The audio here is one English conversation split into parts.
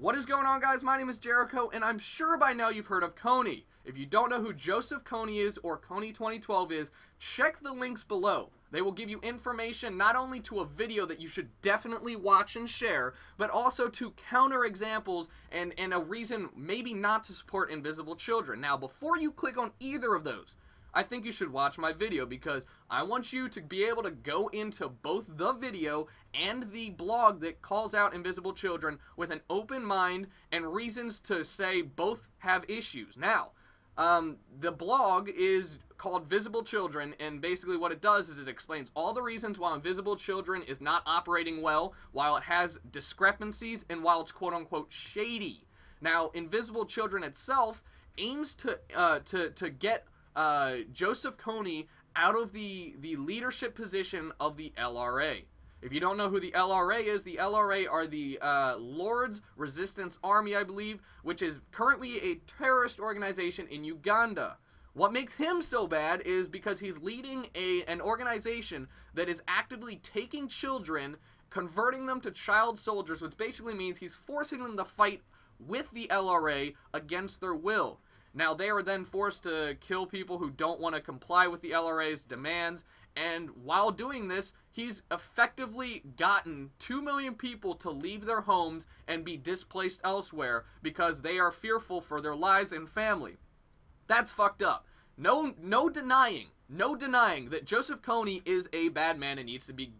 What is going on, guys? My name is Jericho, and I'm sure by now you've heard of KONY. If you don't know who Joseph KONY is or KONY 2012 is, check the links below. They will give you information not only to a video that you should definitely watch and share, but also to counter examples and a reason maybe not to support invisible children. Now, before you click on either of those, I think you should watch my video because I want you to be able to go into both the video and the blog that calls out invisible children with an open mind and reasons to say both have issues. Now, the blog is called Visible Children, and basically what it does is it explains all the reasons why Invisible Children is not operating well, while it has discrepancies, and while it's quote-unquote shady. Now, Invisible Children itself aims to get Joseph KONY out of the leadership position of the LRA. If you don't know who the LRA is are the Lord's Resistance Army, I believe, which is currently a terrorist organization in Uganda. What makes him so bad is because he's leading an organization that is actively taking children, converting them to child soldiers, which basically means he's forcing them to fight with the LRA against their will. Now, they are then forced to kill people who don't want to comply with the LRA's demands, and while doing this, he's effectively gotten 2 million people to leave their homes and be displaced elsewhere because they are fearful for their lives and family. That's fucked up. No denying that Joseph KONY is a bad man and needs to be,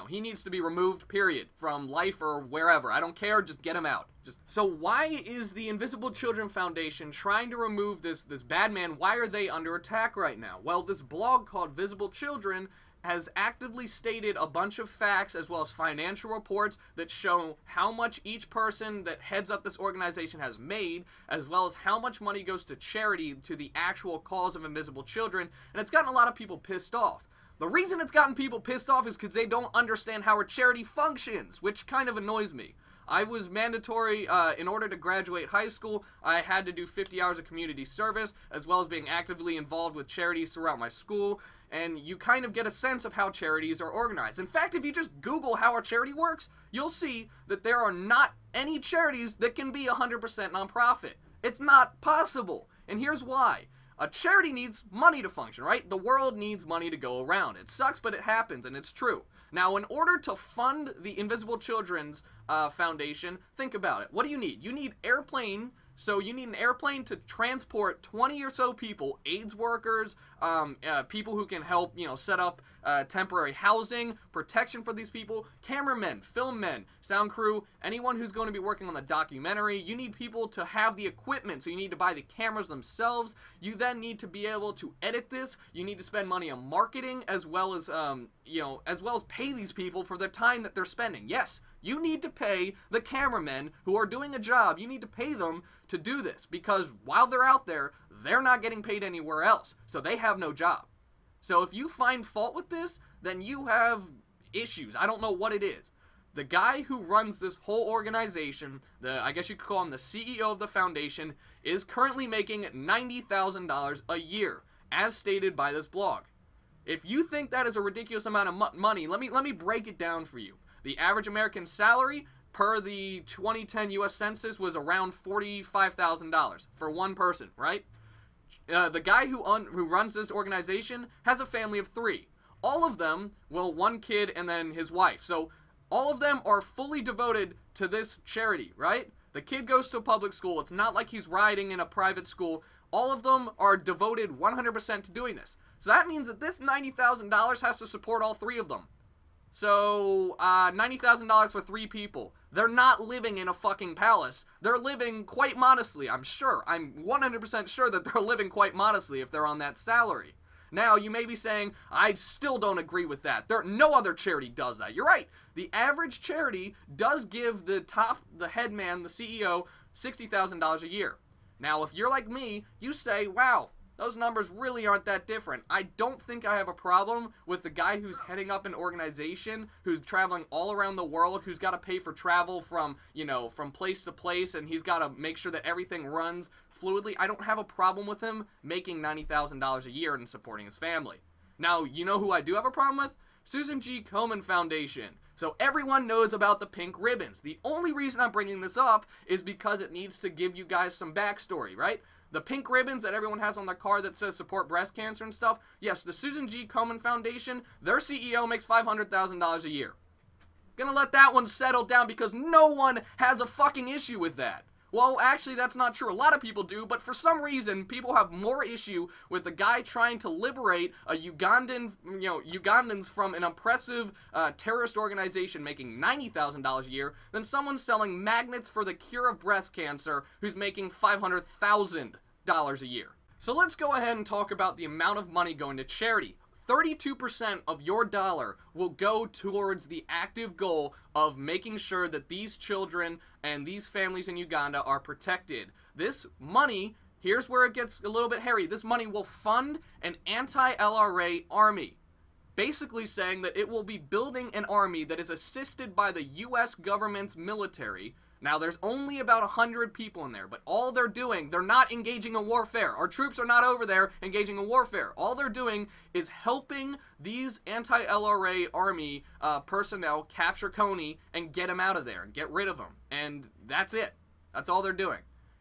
he needs to be removed, period, from life or wherever. I don't care, just get him out. So why is the Invisible Children Foundation trying to remove this bad man? Why are they under attack right now? Well, this blog called Visible Children has actively stated a bunch of facts as well as financial reports that show how much each person that heads up this organization has made, as well as how much money goes to charity, to the actual cause of invisible children, and it's gotten a lot of people pissed off. The reason it's gotten people pissed off is because they don't understand how a charity functions, which kind of annoys me. I was mandatory, in order to graduate high school, I had to do 50 hours of community service, as well as being actively involved with charities throughout my school, and you kind of get a sense of how charities are organized. In fact, if you just Google how a charity works, you'll see that there are not any charities that can be 100% nonprofit. It's not possible, and here's why. A charity needs money to function, right? The world needs money to go around. It sucks, but it happens, and it's true. Now, in order to fund the Invisible Children's Foundation, think about it. What do you need? You need airplane. So you need an airplane to transport 20 or so people, AIDS workers, people who can help, set up temporary housing, protection for these people, cameramen, film men, sound crew, anyone who's going to be working on the documentary. You need people to have the equipment, so you need to buy the cameras themselves. You then need to be able to edit this. You need to spend money on marketing as well as, pay these people for the time that they're spending. Yes, you need to pay the cameramen who are doing a job. You need to pay them to do this because while they're out there, they're not getting paid anywhere else. So they have no job. So if you find fault with this, then you have issues. I don't know what it is. The guy who runs this whole organization, I guess you could call him the CEO of the foundation, is currently making $90,000 a year, as stated by this blog. If you think that is a ridiculous amount of money, let me break it down for you. The average American salary per the 2010 U.S. Census was around $45,000 for one person, right? The guy who runs this organization has a family of 3. All of them, well, 1 kid and then his wife. So all of them are fully devoted to this charity, right? The kid goes to a public school. It's not like he's riding in a private school. All of them are devoted 100% to doing this. So that means that this $90,000 has to support all 3 of them. So, $90,000 for 3 people. They're not living in a fucking palace. They're living quite modestly, I'm sure. I'm 100% sure that they're living quite modestly if they're on that salary. Now, you may be saying, I still don't agree with that. No other charity does that. You're right. The average charity does give the head man, the CEO, $60,000 a year. Now, if you're like me, you say, wow, those numbers really aren't that different. I don't think I have a problem with the guy who's heading up an organization, who's traveling all around the world, who's got to pay for travel from place to place, and he's got to make sure that everything runs fluidly. I don't have a problem with him making $90,000 a year and supporting his family. Now, you know who I do have a problem with? Susan G. Komen Foundation. So everyone knows about the pink ribbons. The only reason I'm bringing this up is because it needs to give you guys some backstory, right? The pink ribbons that everyone has on their car that says support breast cancer and stuff, yes, the Susan G. Komen Foundation, their CEO makes $500,000 a year. Gonna let that one settle down because no one has a fucking issue with that. Well, actually, that's not true. A lot of people do, but for some reason, people have more issue with the guy trying to liberate a Ugandans from an oppressive terrorist organization making $90,000 a year than someone selling magnets for the cure of breast cancer who's making $500,000 a year. So let's go ahead and talk about the amount of money going to charity. 32% of your dollar will go towards the active goal of making sure that these children and these families in Uganda are protected. This money, here's where it gets a little bit hairy, this money will fund an anti-LRA army. Basically saying that it will be building an army that is assisted by the US government's military. Now, there's only about 100 people in there, but all they're doing, they're not engaging in warfare. Our troops are not over there engaging in warfare. All they're doing is helping these anti-LRA army personnel capture KONY and get them out of there and get rid of them. And that's it. That's all they're doing.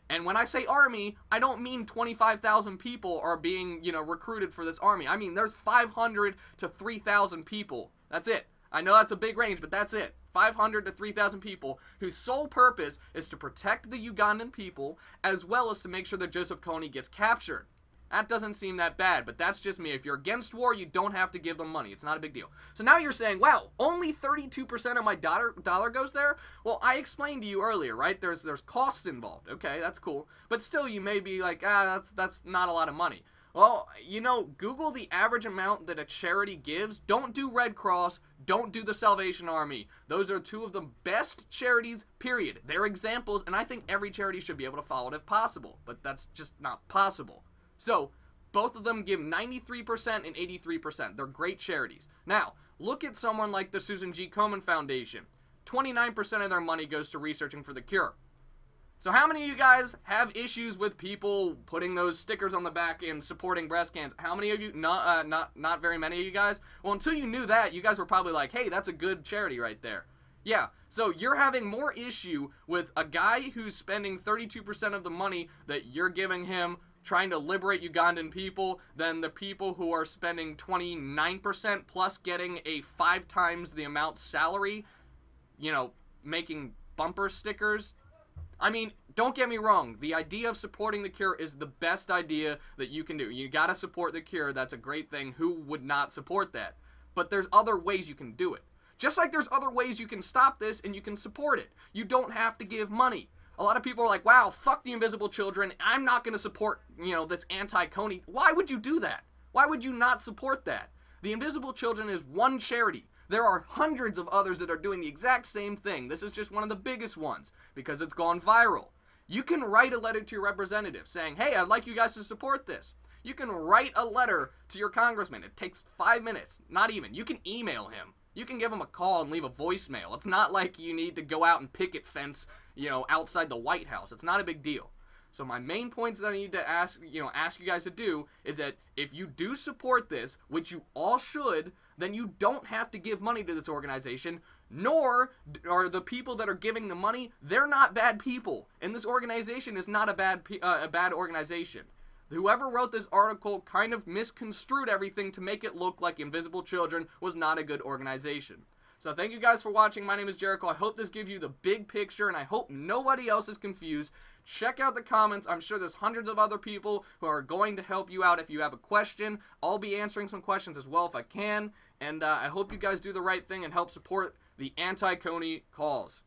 And when I say army, I don't mean 25,000 people are being, recruited for this army. I mean, there's 500 to 3,000 people. That's it. I know that's a big range, but that's it. 500 to 3,000 people whose sole purpose is to protect the Ugandan people as well as to make sure that Joseph Kony gets captured. That doesn't seem that bad, but that's just me. If you're against war, you don't have to give them money. It's not a big deal. So now you're saying, wow, only 32% of my dollar goes there? Well, I explained to you earlier, right? There's costs involved. Okay, that's cool. But still, you may be like, that's not a lot of money. Well, Google the average amount that a charity gives. Don't do Red Cross. Don't do the Salvation Army. Those are two of the best charities, period. They're examples, and I think every charity should be able to follow it if possible. But that's just not possible. So, both of them give 93% and 83%. They're great charities. Now, look at someone like the Susan G. Komen Foundation. 29% of their money goes to researching for the cure. So how many of you guys have issues with people putting those stickers on the back and supporting breast cancer? How many of you? Not very many of you guys. Well, until you knew that, you guys were probably like, hey, that's a good charity right there. Yeah, so you're having more issue with a guy who's spending 32% of the money that you're giving him trying to liberate Ugandan people than the people who are spending 29% plus getting a 5 times the amount salary, making bumper stickers. I mean, don't get me wrong, the idea of supporting the cure is the best idea that you can do. You gotta support the cure, that's a great thing. Who would not support that? But there's other ways you can do it. Just like there's other ways you can stop this and you can support it. You don't have to give money. A lot of people are like, wow, fuck the invisible children, I'm not gonna support, this anti-KONY. Why would you do that? Why would you not support that? The invisible children is one charity. There are hundreds of others that are doing the exact same thing. This is just one of the biggest ones because it's gone viral. You can write a letter to your representative saying, hey, I'd like you guys to support this. You can write a letter to your congressman. It takes 5 minutes, not even. You can email him. You can give him a call and leave a voicemail. It's not like you need to go out and picket fence, outside the White House. It's not a big deal. So my main points that I need to ask you guys to do is that if you do support this, which you all should, then you don't have to give money to this organization, nor are the people that are giving the money, they're not bad people. And this organization is not a bad organization. Whoever wrote this article kind of misconstrued everything to make it look like Invisible Children was not a good organization. So thank you guys for watching. My name is Jericho. I hope this gives you the big picture, and I hope nobody else is confused. Check out the comments. I'm sure there's hundreds of other people who are going to help you out if you have a question. I'll be answering some questions as well if I can. And I hope you guys do the right thing and help support the anti-KONY cause.